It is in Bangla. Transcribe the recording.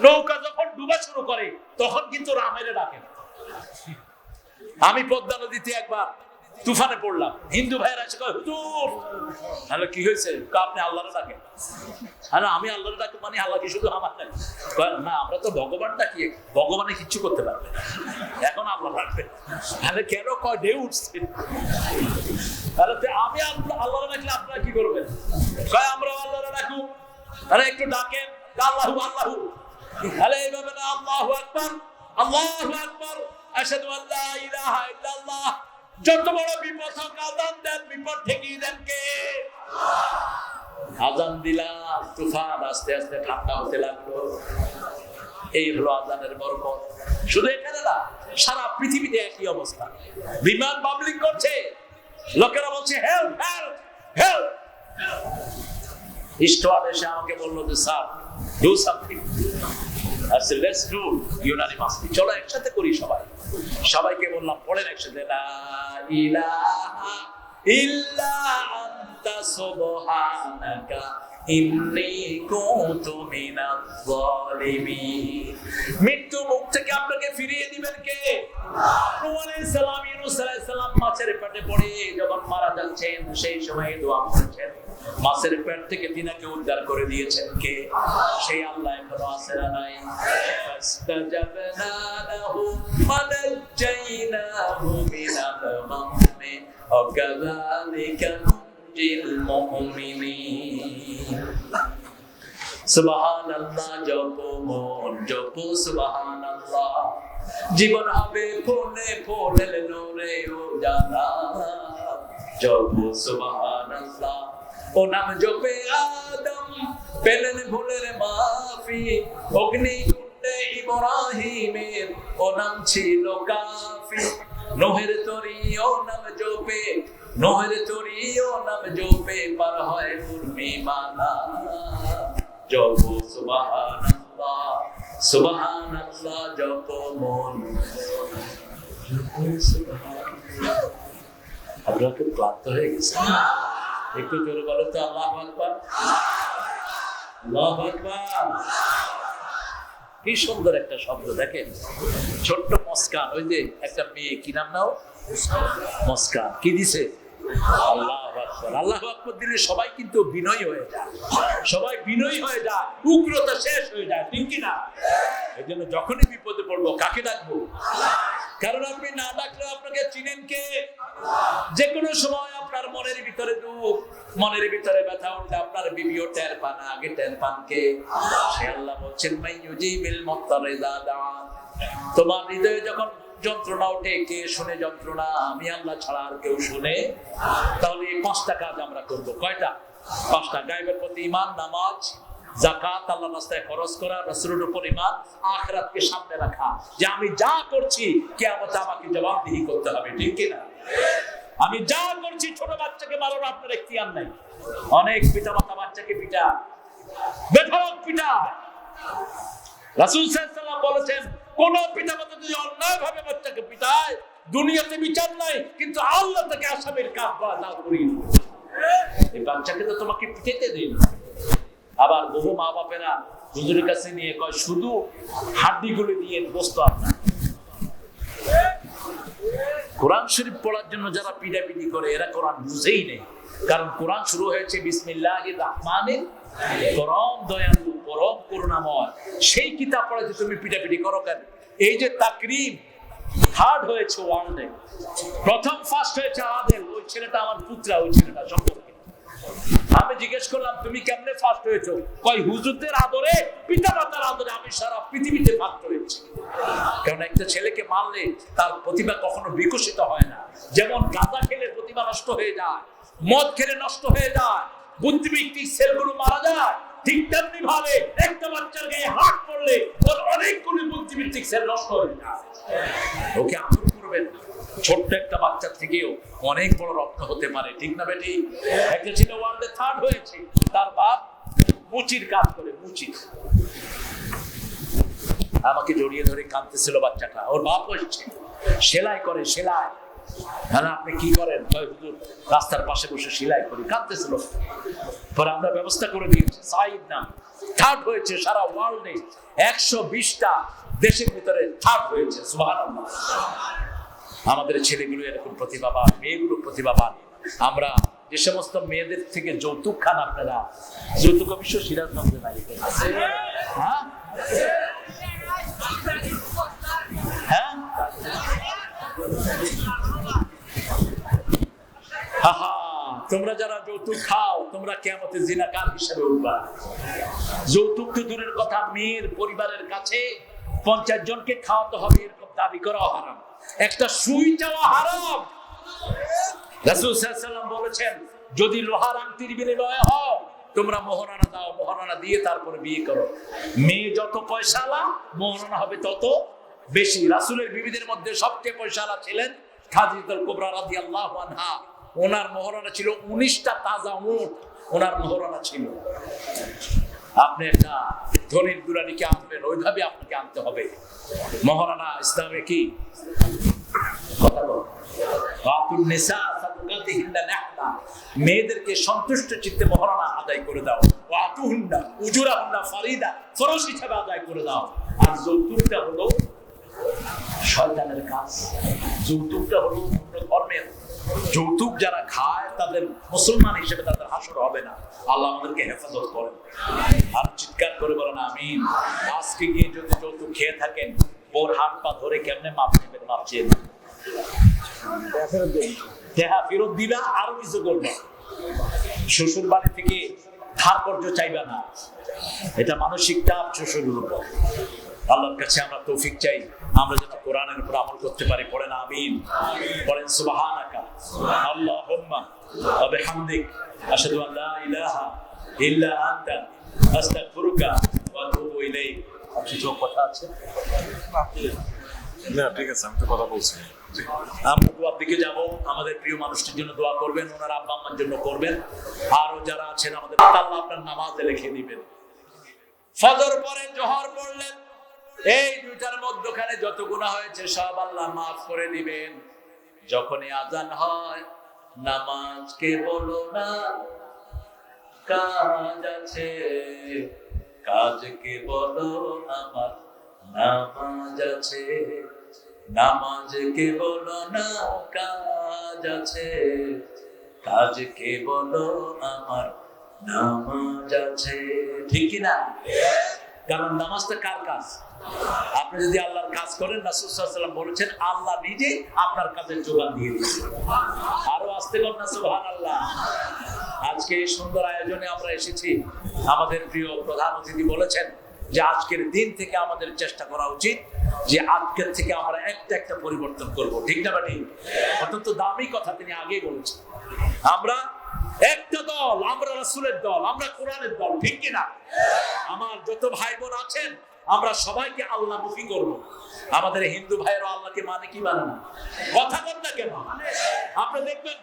নৌকা যখন ডুবা শুরু করে তখন কিন্তু রামের ডাকে। আমি পদ্মা নদীতে একবার তুফানে পড়লাম, হিন্দু ভাইয়েরা এসে কয় হুজুর, হ্যালো কি হয়েছে? আপনি আল্লাহরে ডাকেন। হ্যালো আমি আল্লাহরে ডাকি মানে আল্লাহ কি শুধু আমার নাই? না আমরা তো ভগবান ডাকি, ভগবানে কিচ্ছু করতে পারবে এখন আল্লাহ ডাকবে। হ্যালো কেন কয় ঢেউ উঠছে? হ্যালো আমি আল্লাহরে ডাকলে আপনারা কি করবেন? কয় আমরা আল্লাহরে ডাকু। আরে একটু ডাকেন আল্লাহু আল্লাহু। হ্যালো এইভাবে না, আল্লাহু আকবার আল্লাহু আকবার আশহাদু আল্লা ইলাহা ইল্লাল্লাহ। যত বড় বিপদ হোক আযান দেন, বিপদ ঠেকিয়ে দেন কে? আযান দিলাম, তুফান আস্তে আস্তে ঠান্ডা হতে লাগলো। এই হলো আযানের বরকত। শুধু এখানে না, সারা পৃথিবীতে একই অবস্থা। বিমান বাবলিং করছে, লোকেরা বলছে হেল্প হেল্প হেল্প। স্টুয়ার্ড এসে আমাকে বললো যে sir do something. I said, let's do unanimously. চলো একসাথে করি সবাই। সবাইকে বললাম পড়েন একসাথে, লা ইলাহা ইল্লা আনতা সুবহানাকা ইন্নী কুনতু মিনাজ জালিমিন। মৃত্যু মুখ থেকে আপনাকে ফিরিয়ে দিবেন কে? নূহ আলাইহিস সালাম, ইউনূস আলাইহিস সালাম মাছের পেটে পড়ে যখন মারা যাচ্ছেন সেই সময় দোয়া করেছেন। মাছের পেট থেকে তিনাকে উদ্ধার করে দিয়েছেন কে? সেই আল্লাহ এখনো আছেন না নাই? ফাস্তাজাবনা লাহু ওয়া নাজাইনাহু মিনাল গাম্মি ওয়া কাযালিকা নুনজিল মুমিনিন। সুবহানাল্লাহ জপো মন জপো সুবহানাল্লাহ। জীবন হবে ফুলে ফুলের নূরে উজালা। জপো সুবহানাল্লাহ। ও নাম জপে আদম পেলেন ভুলের মাফি। অগ্নিকুণ্ডে ইব্রাহিমের ও নাম ছিল কাফি। নোহের তরি ও নাম জপে, নোহের তরি ও নাম জপে পার হয় উর্মি মালা। জপ সুবহানাল্লাহ সুবহানাল্লাহ জপ মন। আপনারা খুব ক্লান্ত হয়ে গেছে, একটু জোরে বলো তো আল্লাহু আকবার আল্লাহু আকবার। কি সুন্দর একটা শব্দ দেখেন, ছোট্ট মুস্কান। ওই যে একটা মেয়ে, কি নাম নাও? মুস্কান। কি দিছে? আল্লাহু আকবার। আল্লাহু আকবার দিলে সবাই কিন্তু বিনয়ী হয়ে যায়, সবাই বিনয়ী হয়ে যায়, উগ্রতা শেষ হয়ে যায়, ঠিক কি না? এই জন্য যখনই বিপদে পড়বো কাকে ডাকবো? কারণ আপনি না ডাকলে আপনাকে চিনেন কে? যে কোনো সময় আপনার মনের ভিতরে দুঃখ, মনের ভিতরে ব্যথা উঠলে আপনার বিবিও টের পান, আগে টের পান কে? সে আল্লাহ বলছেন মাইয়ুজিবিল মুত্তারি ইযা দাআন। তোমার হৃদয়ে যখন যন্ত্রণা ওঠে, কে শুনে যন্ত্রণা? আমি আল্লাহ ছাড়া আর কেউ শুনে? তাহলে এই 5টা কাজ আমরা করব। কয়টা? 5টা। গায়বের প্রতি ঈমান, নামাজ, যাকাত, আল্লাহর রাস্তায় খরচ করা, রাসূলের উপর ঈমান, আখিরাতকে সামনে রাখা, যে আমি যা করছি কিয়ামতে আমাকে জবাবদিহি করতে হবে, ঠিক কি না? আমি যা করছি, ছোট বাচ্চাকে মারার আপনার এখতিয়ার নাই। অনেক পিতামাতা বাচ্চাকে পিটায়, বেধড়ক পিটায়। রাসূল সাল্লাল্লাহু আলাইহি ওয়াসাল্লাম বলেছেন, কোন পিতামাতা যদি অন্যায়ভাবে বাচ্চাকে পিটায়, দুনিয়াতে বিচার নাই, কিন্তু আল্লাহ তাকে আসামির কাজ দাও করিয়ে দিবে। এই বাচ্চাকে তো তোমাকে পিটাতে দেন। আবার বহু মা বাপেরা হুজুরের কাছে নিয়ে কয় শুধু হাড্ডিগুলো দিয়ে গোশত আপনার। কোরআন শরীফ পড়ার জন্য যারা পিটাপিটি করে এরা কোরআন বুঝেই নেই। কারণ কোরআন শুরু হয়েছে বিসমিল্লাহির রহমানির, পরম দয়ালু পরম করুণাময়। সেই কিতাব পড়াতে তুমি পিটাপিটি করো কেন? এই যে তাকরিম, থার্ড হয়েছে ওয়ার্ল্ডে, প্রথম ফার্স্ট হয়েছে আদেল, ওই ছেলেটা আমার পুত্রা, ওই ছেলেটা সম্পর্কে। আমি জিজ্ঞেস করলাম তুমি কেমনে ফার্স্ট হয়েছো? কয় হুজুরদের আদরে, পিতা মাতার আদরে আমি সারা পৃথিবীতে ফার্স্ট হয়েছি। কারণ একটা ছেলেকে মারলে তার প্রতিভা কখনো বিকশিত হয় না। যেমন গাঁজা খেলে প্রতিভা নষ্ট হয়ে যায়, মদ খেলে নষ্ট হয়ে যায়, বুদ্ধিবৃত্তিক সেলগুলো মারা যায়, ঠিক তেমনি ভাবে একটা বাচ্চার গায়ে হাত পড়লে ওর অনেকগুলি বুদ্ধিবৃত্তিক সেল নষ্ট হয়ে যায়। ওকে আদর করবেন। ছোট্ট একটা বাচ্চা থেকেও অনেক বড় রত্ন হতে পারে, ঠিক না বেটি? একটা ছিল ওয়ার্ল্ডে থার্ড হয়েছে, তার বাপ মুচির কাজ করে, মুচি। আমাকে জড়িয়ে ধরে কাঁদতেছিল বাচ্চাটা, ওর বাপ হচ্ছে সেলাই করে, সেলাই। হ্যাঁ আপনি কি করেন? হুজুর রাস্তার পাশে বসে সেলাই করি, কাঁদতেছিল। পরে আমরা ব্যবস্থা করে দিয়েছি, সাইদ না থার্ড হয়েছে সারা ওয়ার্ল্ডে, 120টা দেশের ভিতরে থার্ড হয়েছে। সুবহানাল্লাহ। আমাদের ছেলেগুলো এরকম প্রতিভাবান, মেয়েগুলো প্রতিভাবান। আমরা যে সমস্ত মেয়েদের থেকে যৌতুক খান, আপনারা যৌতুক অবশ্য সিরাজগঞ্জে নাই, হ্যাঁ হ্যাঁ, তোমরা যারা যৌতুক খাও তোমরা কিয়ামতে জিনাকার হিসেবে উঠবা। যৌতুক তো দূরের কথা, মেয়ের পরিবারের কাছে 50 জনকে খাওয়াতে হবে এরকম দাবি করা হারাম, একটা সুই চাওয়া হারাম। রাসূল সাল্লাল্লাহু আলাইহি ওয়াসাল্লাম বলেছেন, যদি লোহার আংটির বিনিময়ে হও তোমরা মোহরানা দাও, মোহরানা দিয়ে তারপরে বিয়ে করো। মেয়ে যত পয়সাওয়ালা মোহরানা হবে তত বেশি। রাসূলের বিবিদের মধ্যে সবচেয়ে পয়সাওয়ালা ছিলেন খাদিজাতুল কুবরা রাদিয়াল্লাহু আনহা। ওনার মোহরানা ছিল 19টা তাজা উট, ওনার মোহরানা ছিল। আপনি একটা ধনীর দুরানিকে আনবেন, ওইভাবে আপনাকে আনতে হবে। মোহরানা ইসলামে কি কথা বল, মেয়েদেরকে সন্তুষ্ট চিত্তে মহারণা আদায় করে দাও, ফরজ হিসাবে আদায় করে দাও। আর যৌতুকটা হলো শয়তানের কাজ, যৌতুকটা হলো অন্য ধর্মের। যৌতুক যারা খায় তাদের মুসলমান হিসেবে তাদের হাসর হবে না। আল্লাহ আমাদেরকে হেফাজত করেন। আর চিৎকার করে বলেন আমিন। আজকে গিয়ে যদি যৌতুক খেয়ে থাকেন, ওর হাত পা ধরে কেমনে মাপ নেবেন, মাপ চেয়ে নেবেন। দেহা ফেরত দিবা, আরো কিছু করবা। শ্বশুর বাড়ি থেকে ধার কর্য চাইবা না, এটা মানসিক চাপ শ্বশুরের উপর। আল্লাহর কাছে আমরা তৌফিক চাই, আমরা যেন কোরআনের উপর আমল করতে পারি। পড়েন আমিন, পড়েন সুবহানাকা আল্লাহুম্মা ওয়া বিহামদিক আশহাদু আল লা ইলাহা ইল্লা আনতা আস্তাগফিরুকা ওয়া আতুবু ইলাইক। কিছু কথা আছে না? ঠিক আছে, আমি তো কথা বলছি। আমরা দোয়ার দিকে যাব। আমাদের প্রিয় মানুষটির জন্য দোয়া করবেন, ওনার আব্বা আম্মার জন্য করবেন। আরো যারা আছেন আমাদের আল্লাহ আপনার নামাজে লিখে দিবেন। ফজর পরে জোহর পড়লেন, এই দুইটার মধ্যখানে যত গুনাহ হয়েছে সব আল্লাহ মাফ করে দিবেন। যখনই আজান হয়, নামাজকে বলো না কাজ আছে, কাজকে বলো আমার নামাজ আছে, নামাজকে বলো না কাজ আছে, কাজকে বলো আমার নামাজ আছে। ঠিক কিনা? কারণ নামাজটা কার কাজ? আপনি যদি আল্লাহর কাজ করেন, রাসূল সাল্লাল্লাহু আলাইহি ওয়াসাল্লাম বলেছেন আল্লাহ নিজে আপনার কাজের যোগান দিয়ে দিয়েছেন। আরো আসতে পারেন না সুবহানাল্লাহ। আজকে এই সুন্দর আয়োজনে আমরা এসেছি। আমাদের প্রিয় প্রধান অতিথি বলেছেন যে আজকের দিন থেকে আমাদের চেষ্টা করা উচিত যে আজকের থেকে আমরা একটা পরিবর্তন করব। ঠিক না ঠিক? অত্যন্ত দামি কথা তিনি আগেই বলেছেন। আমরা একটা দল, আমরা রাসূলের দল, আমরা কোরআনের দল। ঠিক কিনা? আমার যত ভাই বোন আছেন আমরা সবাইকে আল্লাহ মুখী করব। আমাদের হিন্দু ভাইয়েরা আল্লাহকে মানে কি মানে না? কথা বল না কেন? আপনি দেখবেন